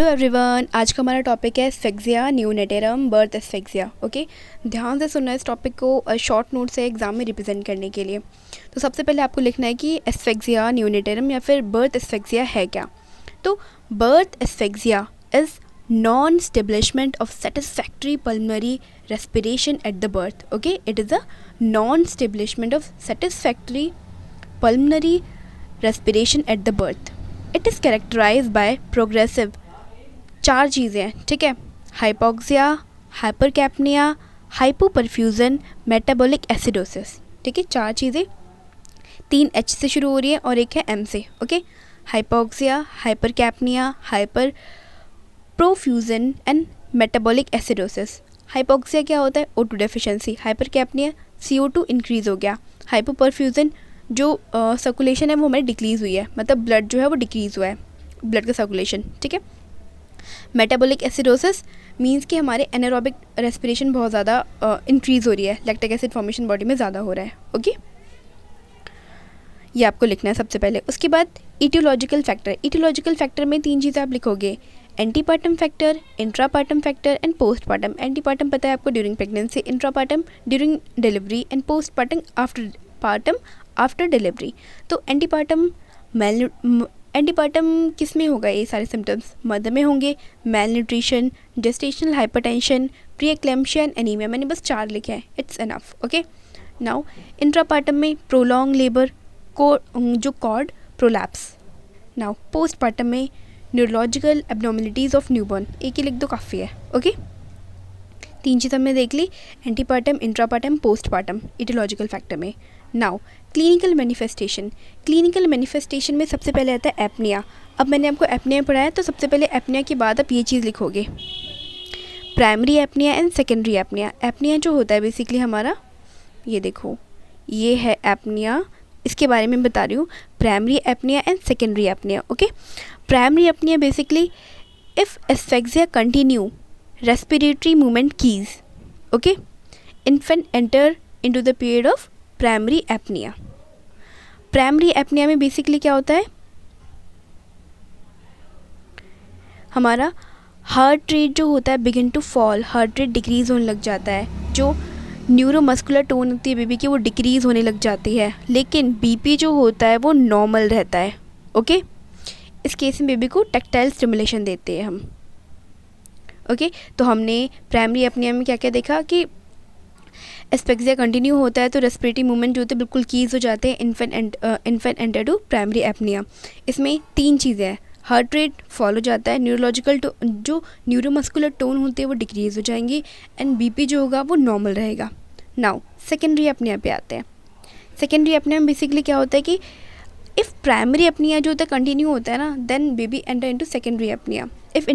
Everyone, आज का हमारा टॉपिक है एस्फेक्सिया नियोनेटरम बर्थ एस्फेक्सिया। ओके, ध्यान से सुनना इस टॉपिक को शॉर्ट नोट से एग्जाम में रिप्रेजेंट करने के लिए। तो सबसे पहले आपको लिखना है कि एस्फेक्सिया नियोनेटरम या फिर बर्थ एस्फेक्सिया है क्या। तो birth asphyxia is non establishment of satisfactory pulmonary respiration at the birth. Okay, it is a non establishment of satisfactory pulmonary respiration at the birth. It is characterise by progressive, चार चीज़ें हैं, ठीक है, hypoxia, hypercapnia, hypoperfusion, metabolic acidosis. ठीक है, चार चीज़ें, 3 H से शुरू हो रही है और एक है M से। Okay, hypoxia, hypercapnia, hyper perfusion and metabolic acidosis. Hypoxia क्या होता है? O2 deficiency. हाइपरकैप्निया CO2 इंक्रीज़ हो गया। हाइपोपरफ्यूजन जो सर्कुलेशन है वो हमारी डिक्रीज़ हुई है, मतलब ब्लड जो है वो डिक्रीज़ हुआ है, ब्लड का सर्कुलेशन। ठीक है, मेटाबॉलिक एसिडोसिस मींस कि हमारे एनारोबिक रेस्पिरेशन बहुत ज़्यादा इंक्रीज़ हो रही है, लैक्टिक एसिड फॉर्मेशन बॉडी में ज़्यादा हो रहा है। ओके, ये आपको लिखना है सबसे पहले। उसके बाद ईटियोलॉजिकल फैक्टर। ईटियोलॉजिकल फैक्टर में 3 चीज़ें आप लिखोगे, antepartum factor, intrapartum factor and postpartum. Antepartum पता है आपको during pregnancy, intrapartum during delivery and postpartum after delivery. तो एंटीपार्टम किस में होगा? ये सारे सिम्टम्स मदर में होंगे, malnutrition, gestational hypertension, pre eclampsia and anaemia. मैंने बस 4 लिखे हैं, it's enough. Okay, now intrapartum में प्रोलॉन्ग लेबर जो कॉर्ड प्रोलैप्स। नाउ पोस्टपार्टम में न्यूरोलॉजिकल एब्नॉर्मलिटीज़ ऑफ न्यूबॉर्न। एक ही लिख दो, काफ़ी है। ओके, 3 चीज़ हमने देख ली, antepartum, intrapartum, postpartum, aetiological factor में। Now clinical manifestation. Clinical manifestation में सबसे पहले आता है एपनिया। अब मैंने आपको एपनिया पढ़ाया, तो सबसे पहले एपनिया के बाद आप ये चीज़ लिखोगे, primary apnoea and secondary apnoea. Apnoea जो होता है बेसिकली हमारा, ये देखो, ये है एपनिया, इसके बारे में बता रही हूँ, primary apnoea and secondary apnoea. Okay, primary apnoea basically if asphyxia continue respiratory movement cease. Okay, infant enter into the period of primary apnoea. Primary apnoea में बेसिकली क्या होता है, हमारा हार्ट रेट जो होता है begin to fall, heart rate decrease होने लग जाता है, जो न्यूरोमस्कुलर टोन होती है बेबी की वो डिक्रीज़ होने लग जाती है, लेकिन बीपी जो होता है वो नॉर्मल रहता है। ओके, इस केस में बेबी को टैक्टाइल स्टिमुलेशन देते हैं हम। ओके, तो हमने प्राइमरी एपनिया में क्या क्या देखा कि एस्फेक्सिया कंटिन्यू होता है तो रेस्पिरेटरी मूवमेंट जो होते हैं बिल्कुल कीज हो जाते हैं, infant enter to primary apnoea. इसमें 3 चीज़ें हैं, हार्ट रेट फॉल हो जाता है, न्यूरोलॉजिकल जो न्यूरोमस्कुलर टोन होते हैं वो डिक्रीज़ हो जाएंगी, एंड बीपी जो होगा वो नॉर्मल रहेगा। नाउ सेकेंडरी एपनिया पे आते हैं। सेकेंडरी एपनिया में बेसिकली क्या होता है कि इफ़ प्राइमरी एपनिया जो होता है कंटिन्यू होता है ना, then baby enter into secondary apnoea. If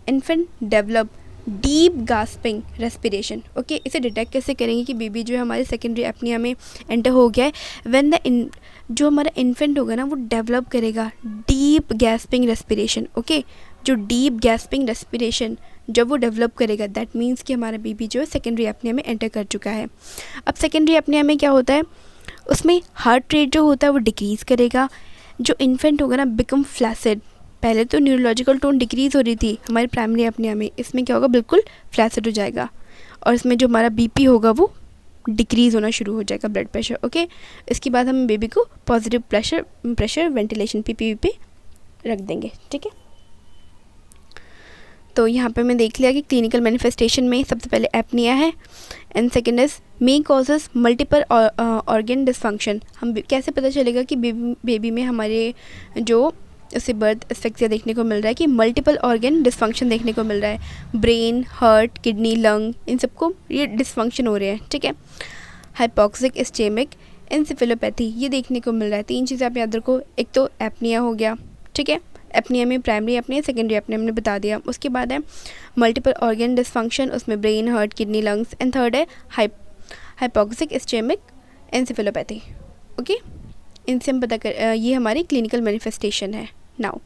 infant develop deep gasping respiration. Okay, इसे डिटेक्ट कैसे करेंगे कि बेबी जो है हमारे सेकेंडरी एपनिया में एंटर हो गया है? व्हेन द जो हमारा इन्फेंट होगा ना वो डेवलप करेगा डीप गैस्पिंग रेस्पिरेशन। ओके, जो डीप गैस्पिंग रेस्पिरेशन जब वो डेवलप करेगा, दैट मीन्स कि हमारा बेबी जो है सेकेंडरी एपनिया में एंटर कर चुका है। अब सेकेंडरी एपनिया में क्या होता है, उसमें हार्ट रेट जो होता है वो डिक्रीज़ करेगा, जो इन्फेंट होगा ना बिकम फ्लैसिड। पहले तो न्यूरोलॉजिकल टोन डिक्रीज़ हो रही थी हमारे प्राइमरी एपनिया में, इसमें क्या होगा, बिल्कुल फ्लैसिड हो जाएगा, और इसमें जो हमारा बीपी होगा वो डिक्रीज़ होना शुरू हो जाएगा, ब्लड प्रेशर। ओके, इसके बाद हम बेबी को पॉजिटिव प्रेशर वेंटिलेशन PPV पे रख देंगे। ठीक है, तो यहाँ पे मैं देख लिया कि क्लिनिकल मैनिफेस्टेशन में सबसे पहले एपनिया है, and second is may causes multiple organ dysfunction. हम कैसे पता चलेगा कि बेबी में हमारे जो उसे बर्थ एस्फेक्सिया देखने को मिल रहा है कि मल्टीपल ऑर्गन डिसफंक्शन देखने को मिल रहा है, ब्रेन, हार्ट, किडनी, लंग, इन सबको ये डिसफंक्शन हो रहे हैं। ठीक है, हाइपोक्सिक इस्चेमिक एन्सेफेलोपैथी ये देखने को मिल रहा है। 3 चीज़ें आप याद रखो, एक तो एपनिया हो गया, ठीक है, एपनिया में प्राइमरी एपनिया, सेकेंडरी एपनिया हमने बता दिया। उसके बाद है मल्टीपल ऑर्गन डिसफंक्शन, उसमें brain, heart, kidney, lungs, and third है हाइपोक्सिक इस्चेमिक एन्सेफेलोपैथी। ओके, इनसे हम पता कर, ये हमारी क्लिनिकल मैनिफेस्टेशन है। नाउ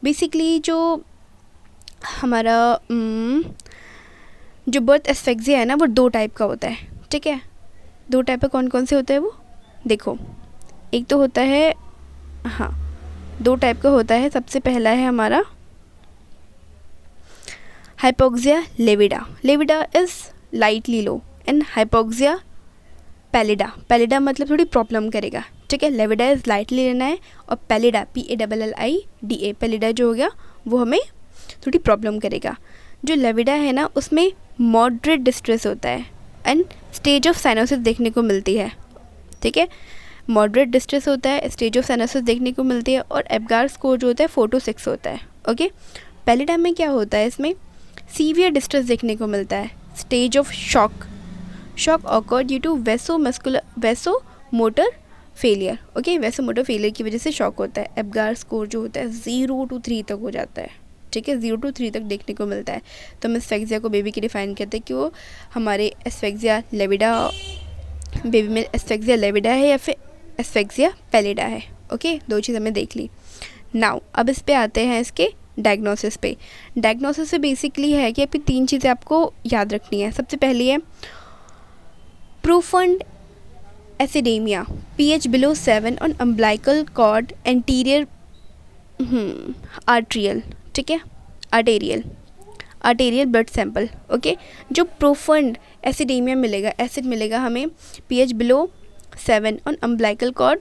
बेसिकली जो हमारा जो बर्थ एस्फेक्सिया है ना वो 2 टाइप का होता है। ठीक है, 2 टाइप का कौन कौन से होते हैं वो देखो, एक तो होता है, हाँ 2 टाइप का होता है। सबसे पहला है हमारा hypoxia lavida, lavida is lightly low, and hypoxia pallida, pallida मतलब थोड़ी प्रॉब्लम करेगा, ठीक है। लेविडा इज़ लाइटली लेना है, और पैलिडा PALLIDA पैलिडा जो हो गया वो हमें थोड़ी प्रॉब्लम करेगा। जो लेविडा है ना उसमें मॉडरेट डिस्ट्रेस होता है एंड स्टेज ऑफ साइनोसिस देखने को मिलती है, ठीक है। मॉडरेट डिस्ट्रेस होता है, स्टेज ऑफ साइनोसिस देखने को मिलती है, और एब्गार स्कोर जो होता है 4 to 6 होता है, ओके। पैलिडा में क्या होता है, इसमें सीवियर डिस्ट्रेस देखने को मिलता है, stage of shock occur due to vasomotor failure, okay. Vasomotor failure की वजह से शॉक होता है। एब्गार स्कोर जो होता है 0 to 3 तक हो जाता है, ठीक है, 0 to 3 तक देखने को मिलता है। तो हम एस्फेक्सिया को बेबी की डिफाइन करते हैं कि वो हमारे एस्फेक्सिया लेविडा, बेबी में एस्फेक्सिया लेविडा है या फिर एस्फेक्सिया पैलिडा है, ओके। 2 चीज़ हमने देख ली। नाउ अब इस पे आते हैं इसके डायग्नोसिस पे। डायग्नोसिस से बेसिकली है कि आपकी 3 चीज़ें आपको याद रखनी है। सबसे पहली है profound acidaemia, pH below 7 on umbilical cord anterior arterial, ठीक है, आर्टेरियल ब्लड सैंपल, ओके। जो प्रोफंड एसिडेमिया मिलेगा, एसिड मिलेगा हमें pH below 7 on umbilical cord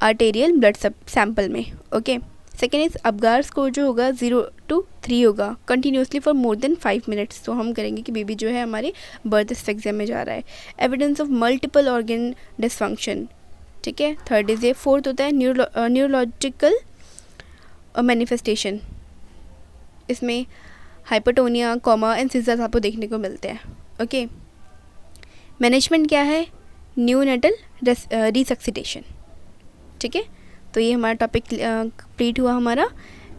arterial blood sample में, okay. Second is Apgar score जो होगा 0 to 3 होगा continuously for more than 5 minutes। तो हम करेंगे कि बेबी जो है हमारे बर्थ एस्फेक्सिया में जा रहा है। Evidence of multiple organ dysfunction, ठीक है। थर्ड इज ये। फोर्थ होता है न्यूरोलॉजिकल मैनिफेस्टेशन, इसमें हाइपरटोनिया, कॉमा एंड सीजर्स आपको देखने को मिलते हैं, ओके। मैनेजमेंट क्या है, न्यूनेटल रिसक्सिटेशन, ठीक है। तो ये हमारा टॉपिक कंप्लीट हुआ हमारा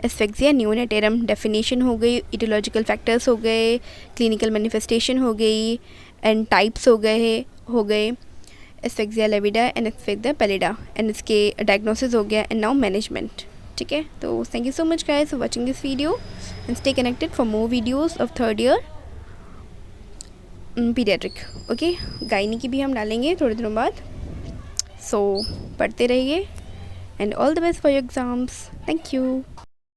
एस्फेक्सिया न्यूनेटेरम। डेफिनेशन हो गई, इटियोलॉजिकल फैक्टर्स हो गए, क्लिनिकल मैनिफेस्टेशन हो गई, एंड टाइप्स हो गए एस्फेक्सिया लेविडा एंड एस्फेक्सिया पैलिडा, एंड इसके डायग्नोसिस हो गया, एंड नाउ मैनेजमेंट, ठीक है। तो thank you so much guys for watching this video and stay connected for more videos of 3rd year paediatric, okay. Gynae की भी हम डालेंगे थोड़े दिनों बाद। सो पढ़ते रहिए, and all the best for your exams. Thank you.